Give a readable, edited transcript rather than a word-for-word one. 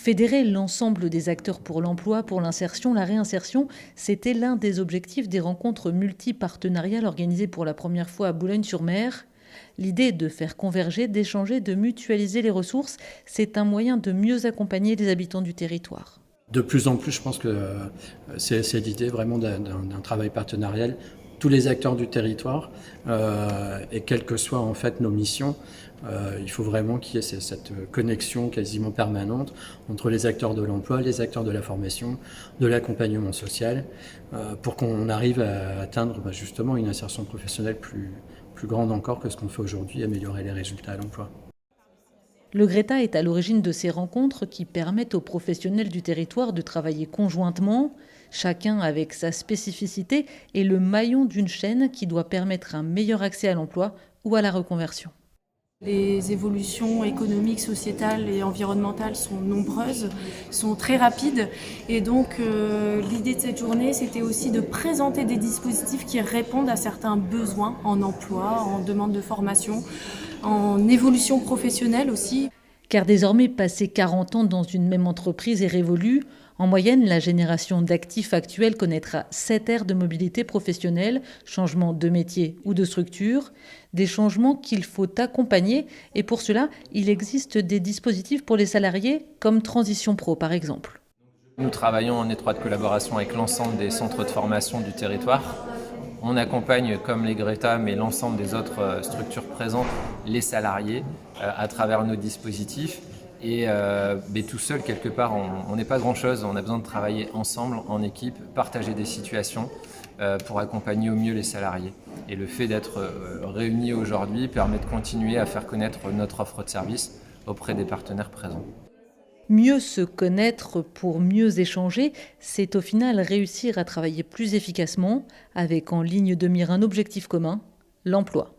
Fédérer l'ensemble des acteurs pour l'emploi, pour l'insertion, la réinsertion, c'était l'un des objectifs des rencontres multipartenariales organisées pour la première fois à Boulogne-sur-Mer. L'idée de faire converger, d'échanger, de mutualiser les ressources, c'est un moyen de mieux accompagner les habitants du territoire. De plus en plus, je pense que c'est l'idée vraiment d'un travail partenarial. Tous les acteurs du territoire, et quelles que soient en fait nos missions, il faut vraiment qu'il y ait cette connexion quasiment permanente entre les acteurs de l'emploi, les acteurs de la formation, de l'accompagnement social, pour qu'on arrive à atteindre justement une insertion professionnelle plus grande encore que ce qu'on fait aujourd'hui, améliorer les résultats à l'emploi. Le GRETA est à l'origine de ces rencontres qui permettent aux professionnels du territoire de travailler conjointement, chacun avec sa spécificité et le maillon d'une chaîne qui doit permettre un meilleur accès à l'emploi ou à la reconversion. Les évolutions économiques, sociétales et environnementales sont nombreuses, sont très rapides. Et donc l'idée de cette journée, c'était aussi de présenter des dispositifs qui répondent à certains besoins en emploi, en demande de formation, en évolution professionnelle aussi. Car désormais, passer 40 ans dans une même entreprise est révolu. En moyenne, la génération d'actifs actuelle connaîtra 7 ères de mobilité professionnelle, changement de métier ou de structure, des changements qu'il faut accompagner. Et pour cela, il existe des dispositifs pour les salariés, comme Transition Pro par exemple. Nous travaillons en étroite collaboration avec l'ensemble des centres de formation du territoire. On accompagne, comme les GRETA, mais l'ensemble des autres structures présentes, les salariés à travers nos dispositifs. Mais tout seul, quelque part, on n'est pas grand-chose. On a besoin de travailler ensemble, en équipe, partager des situations pour accompagner au mieux les salariés. Et le fait d'être réunis aujourd'hui permet de continuer à faire connaître notre offre de service auprès des partenaires présents. Mieux se connaître pour mieux échanger, c'est au final réussir à travailler plus efficacement avec en ligne de mire un objectif commun, l'emploi.